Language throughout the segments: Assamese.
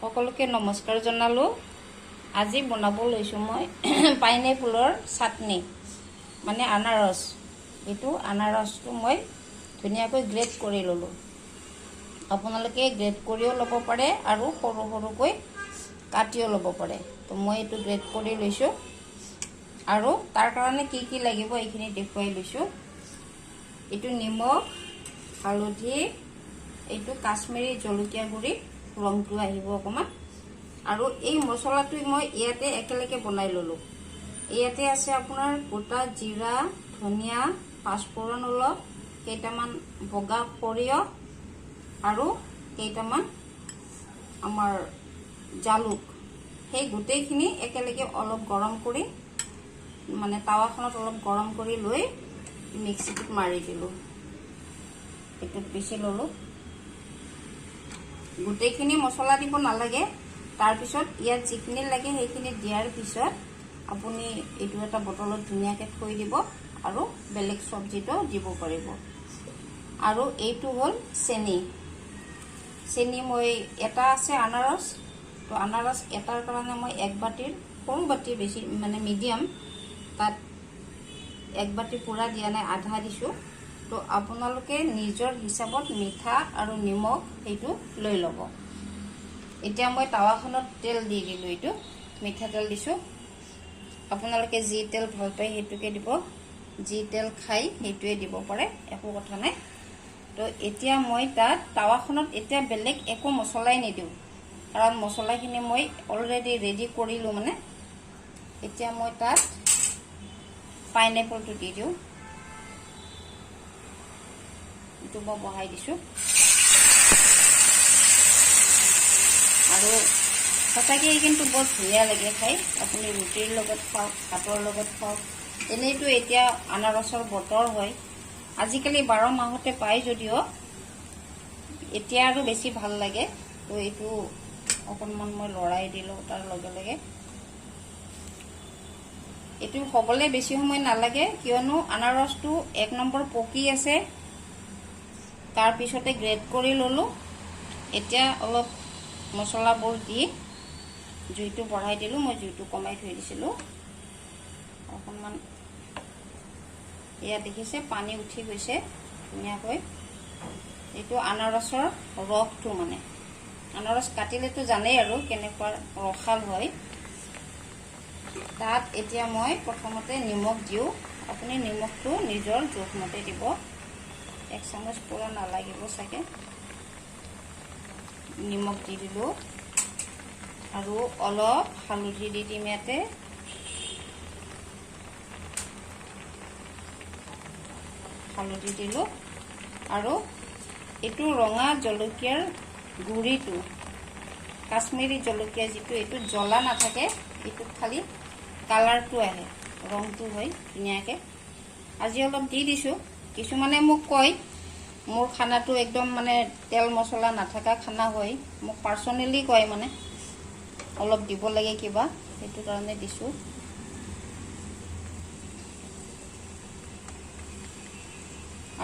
সকলোকে নমস্কাৰ জনালো। আজি বনাব লৈছো মই পাইনএপলৰ চাটনি মানে আনাৰস। এইটো আনাৰসটো মই ধুনীয়াকৈ গ্ৰেট কৰি ললো। আপোনালোকে গ্ৰেট কৰিও ল'ব পাৰে আৰু সৰু সৰুকৈ কাটিও ল'ব পাৰে। তো মই এইটো গ্ৰেট কৰি লৈছো আৰু তাৰ কাৰণে কি কি লাগিব এইখিনি দেখুৱাই লৈছো। এইটো নিমখ, হালধি, এইটো কাশ্মীৰী জলকীয়া গুড়ি, ৰংটো আহিব অকমান, আৰু এই মছলাটো মই ইয়াতে একেলগে বনাই ললো। ইয়াতে আছে আপোনাৰ গোটা জিৰা, ধনিয়া, পাঁচফোৰণ অলপ, কেইটামান বগা সৰিয়হ আৰু কেইটামান আমাৰ জালুক। সেই গোটেইখিনি একেলগে অলপ গৰম কৰি মানে টাৱাখনত অলপ গৰম কৰি লৈ মিক্সিটোত মাৰি দিলো। এইটোত পিচি ললো। গোটেইখিনি মছলা দিব নালাগে। তাৰপিছত ইয়াত যিখিনি লাগে সেইখিনি দিয়াৰ পিছত আপুনি এইটো এটা বটলত ধুনীয়াকৈ থৈ দিব আৰু বেলেগ চব্জিটো দিব পাৰিব। আৰু এইটো হ'ল চেনি। চেনি মই এটা আছে আনাৰস, তো আনাৰস এটাৰ কাৰণে মই এক বাটিৰ সৰু বাটি, বেছি মানে মিডিয়াম, তাত এক বাটি পুৰা দিয়া নাই, আধা দিছোঁ। তো আপোনালোকে নিজৰ হিচাপত মিঠা আৰু নিমখ সেইটো লৈ ল'ব। এতিয়া মই টাৱাখনত তেল দি দিলোঁ। এইটো মিঠাতেল দিছোঁ। আপোনালোকে যি তেল ভাল পায় সেইটোকে দিব, যি তেল খাই সেইটোৱে দিব পাৰে, একো কথা নাই। তো এতিয়া মই তাত টাৱাখনত এতিয়া বেলেগ একো মছলাই নিদিওঁ, কাৰণ মছলাখিনি মই অলৰেডি ৰেডি কৰিলোঁ। মানে এতিয়া মই তাত পাইনএপলটো দি দিওঁ। এইটো মই বহাই দিছোঁ। আৰু সঁচাকৈ কিন্তু বৰ ধুনীয়া লাগে খাই। আপুনি ৰুটিৰ লগত খাওক, ভাতৰ লগত খাওক। এনেইতো এতিয়া আনাৰসৰ বতৰ হয়, আজিকালি 12 মাহতে পায় যদিও এতিয়া আৰু বেছি ভাল লাগে। তো এইটো অকণমান মই লৰাই দিলোঁ তাৰ লগে লগে। এইটো হ'বলৈ বেছি সময় নালাগে, কিয়নো আনাৰসটো 1 নম্বৰ পকি আছে, তাৰপিছতে গ্ৰেট কৰি ল'লোঁ। এতিয়া অলপ মছলাবোৰ দি জুইটো বঢ়াই দিলোঁ। মই জুইটো কমাই থৈ দিছিলোঁ অকণমান। এয়া দেখিছে পানী উঠি গৈছে ধুনীয়াকৈ। এইটো আনাৰসৰ ৰসটো, মানে আনাৰস কাটিলেতো জানেই আৰু কেনেকুৱা ৰসাল হয়। তাত এতিয়া মই প্ৰথমতে নিমখ দিওঁ। আপুনি নিমখটো নিজৰ জোখমতে দিব। 1 চামুচ পুৰা নালাগিব চাগে। নিমখ দি দিলোঁ আৰু অলপ হালধি দি দিম ইয়াতে। হালধি দিলোঁ আৰু এইটো ৰঙা জলকীয়াৰ গুড়িটো, কাশ্মীৰী জলকীয়া যিটো, এইটো জ্বলা নাথাকে, এইটোত খালি কালাৰটো আহে, ৰংটো হয় ধুনীয়াকৈ। আজি অলপ দি দিছোঁ। কিছুমানে মোক কয় মোৰ খানাটো একদম মানে তেল মছলা নাথাকা খানা হয়, মোক পাৰ্চনেলি কয়, মানে অলপ দিব লাগে কিবা, সেইটো কাৰণে দিছোঁ।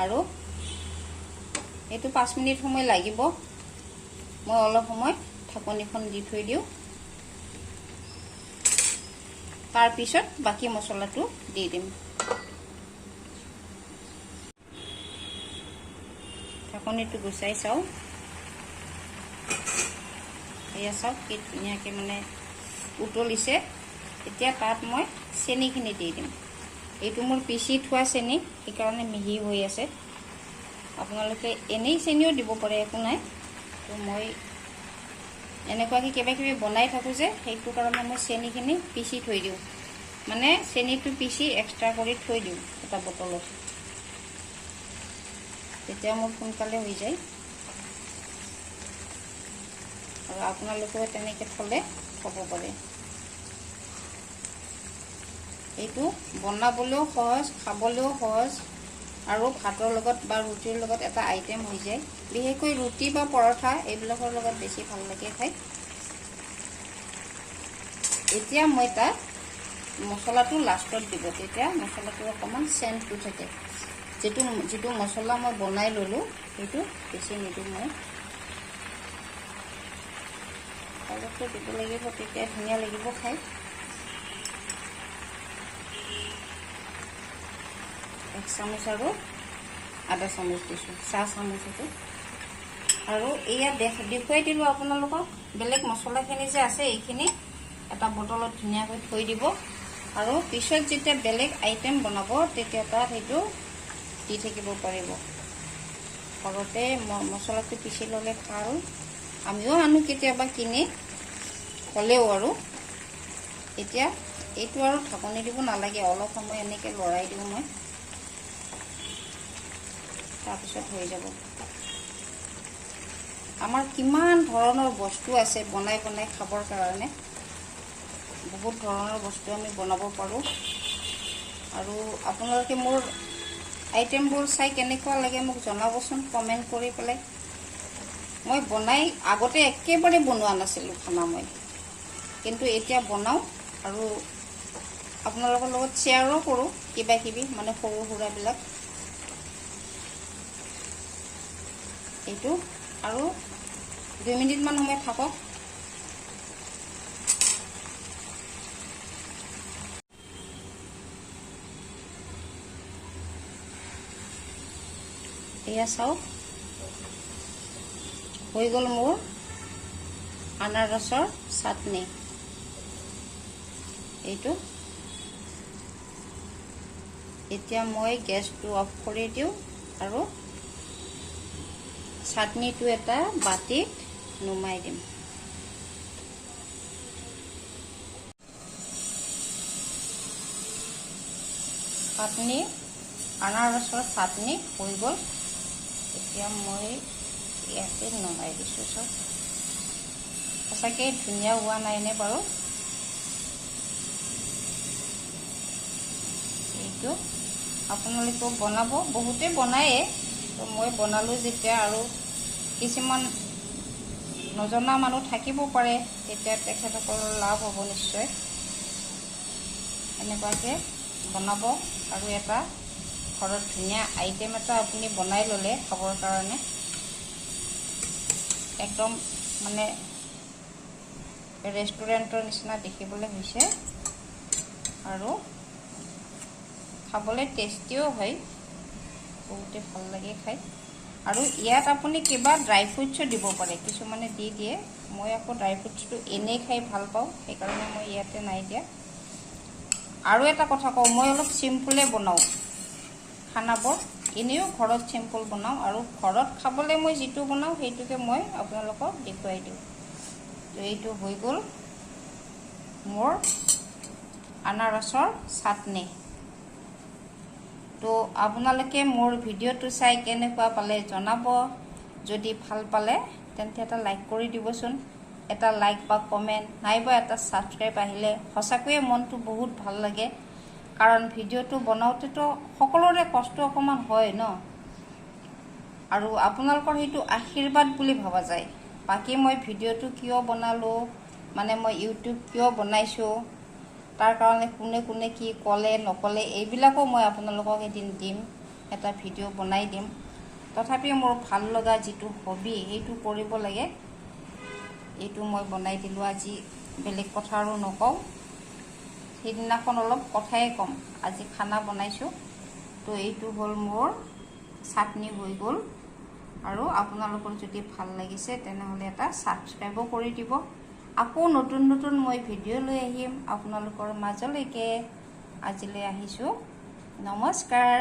আৰু এইটো 5 মিনিট সময় লাগিব। মই অলপ সময় ঢাকনিখন দি থৈ দিওঁ, তাৰপিছত বাকী মছলাটো দি দিম। ঢাকনিটো গুচাই চাওঁ। এয়া চাওক কি ধুনীয়াকৈ মানে উতলিছে। এতিয়া তাত মই চেনিখিনি দি দিম। এইটো মোৰ পিচি থোৱা চেনি, সেইকাৰণে মিহি হৈ আছে। আপোনালোকে এনেই চেনিও দিব পাৰে, একো নাই। তো মই এনেকুৱাকৈ কিবা কিবি বনাই থাকোঁ যে, সেইটো কাৰণে মই চেনিখিনি পিচি থৈ দিওঁ। মানে চেনিটো পিচি এক্সট্ৰা কৰি থৈ দিওঁ এটা বটলত, তেতিয়া মোৰ সোনকালে হৈ যায়। আৰু আপোনালোকেও তেনেকৈ থ'লে খাব পাৰে। এইটো বনাবলৈও সহজ, খাবলৈও সহজ, আৰু ভাতৰ লগত বা ৰুটিৰ লগত এটা আইটেম হৈ যায়। বিশেষকৈ ৰুটি বা পৰঠা এইবিলাকৰ লগত বেছি ভাল লাগে খাই। এতিয়া মই তাত মছলাটো লাষ্টত দিব, তেতিয়া মছলাটো অকণমান চেণ্টটো থাকে। যিটো মছলা মই বনাই ল'লোঁ সেইটো বেছি নিদিওঁ মই। অলপটো দিব লাগিব, তেতিয়া ধুনীয়া লাগিব খাই। এক চামুচ আৰু আধা চামুচ দিছোঁ, চাহ চামুচ এইটো। আৰু এয়া দেখুৱাই দিলোঁ আপোনালোকক। বেলেগ মছলাখিনি যে আছে এইখিনি এটা বটলত ধুনীয়াকৈ থৈ দিব, আৰু পিছত যেতিয়া বেলেগ আইটেম বনাব তেতিয়া তাত সেইটো দি থাকিব পাৰিব। ঘৰতে মছলাটো পিচি ল'লে ভাল। আমিও আনো কেতিয়াবা কিনি হ'লেও। আৰু এতিয়া এইটো আৰু ঢাকনি দিব নালাগে, অলপ সময় এনেকৈ লৰাই দিওঁ মই, তাৰপিছত হৈ যাব। আমাৰ কিমান ধৰণৰ বস্তু আছে বনাই বনাই খাবৰ কাৰণে। বহুত ধৰণৰ বস্তু আমি বনাব পাৰোঁ। আৰু আপোনালোকে মোৰ আইটেমবোৰ চাই কেনেকুৱা লাগে মোক জনাবচোন কমেণ্ট কৰি পেলাই। মই বনাই আগতে একেবাৰে বনোৱা নাছিলোঁ খানা মই, কিন্তু এতিয়া বনাওঁ আৰু আপোনালোকৰ লগত শ্বেয়াৰো কৰোঁ কিবা কিবি, মানে সৰু সুৰাবিলাক। এইটো আৰু 2 মিনিটমান সময় থাকক। এয়া চাওক, হৈ গ'ল মোৰ আনাৰসৰ চাটনি। এইটো এতিয়া মই গেছটো অফ কৰি দিওঁ আৰু চাটনিটো এটা বাটিত নুমাই দিম। চাটনি, আনাৰসৰ চাটনি হৈ গ'ল। এতিয়া মই ইয়াতে নমাই দিছোঁ। চব সঁচাকৈ ধুনীয়া হোৱা নাইনে বাৰু? এইটো আপোনালোকেও বনাব, বহুতে বনায়ে, তো মই বনালোঁ যেতিয়া আৰু কিছুমান নজনা মানুহ থাকিব পাৰে, তেতিয়া তেখেতসকলৰ লাভ হ'ব নিশ্চয়। এনেকুৱাকৈ বনাব আৰু এটা ঘৰত ধুনীয়া আইটেম এটা আপুনি বনাই ল'লে খাবৰ কাৰণে একদম মানে ৰেষ্টুৰেণ্টৰ নিচিনা দেখিবলৈ হৈছে, আৰু খাবলৈ টেষ্টিও হয়, বহুতে ভাল লাগে খাই। আৰু ইয়াত আপুনি কিবা ড্ৰাই ফ্ৰুটছো দিব পাৰে, কিছুমানে দি দিয়ে। মই আকৌ ড্ৰাই ফ্ৰুটছটো এনেই খাই ভাল পাওঁ, সেইকাৰণে মই ইয়াতে নাই দিয়া। আৰু এটা কথা কওঁ, মই অলপ চিম্পুলে বনাওঁ খানাবোৰ, এনেও ঘৰত চিম্পুল বনাওঁ, আৰু ঘৰত খাবলৈ মই যিটো বনাওঁ সেইটোকে মই আপোনালোকক দেখুৱাই দিওঁ। তো এইটো হৈ গ'ল মোৰ আনাৰসৰ চাটনি। তো আপোনালোকে মোৰ ভিডিঅ'টো চাই কেনেকুৱা পালে জনাব। যদি ভাল পালে তেন্তে এটা লাইক কৰি দিবচোন, এটা লাইক বা কমেণ্ট, নাইবা এটা ছাবস্ক্ৰাইব আহিলে সঁচাকৈয়ে মনটো বহুত ভাল লাগে। কাৰণ ভিডিঅ'টো বনাওঁতেতো সকলোৰে কষ্ট অকণমান হয় ন, আৰু আপোনালোকৰ সেইটো আশীৰ্বাদ বুলি ভবা যায়। বাকী মই ভিডিঅ'টো কিয় বনালোঁ, মানে মই ইউটিউব কিয় বনাইছোঁ, তাৰ কাৰণে কোনে কোনে কি ক'লে নক'লে এইবিলাকো মই আপোনালোকক এদিন দিম, এটা ভিডিঅ' বনাই দিম। তথাপি মোৰ ভাল লগা যিটো হবি সেইটো কৰিব লাগে, এইটো মই বনাই দিলোঁ আজি। বেলেগ কথা আৰু নকওঁ, সেইদিনাখন অলপ কথাই ক'ম, আজি খানা বনাইছোঁ। তো এইটো হ'ল মোৰ চাটনি হৈ গ'ল। আৰু আপোনালোকৰ যদি ভাল লাগিছে তেনেহ'লে এটা ছাবস্ক্ৰাইবো কৰি দিব। আকৌ নতুন নতুন মই ভিডিঅ' লৈ আহিম আপোনালোকৰ মাজলৈকে। আজিলৈ আহিছোঁ, নমস্কাৰ।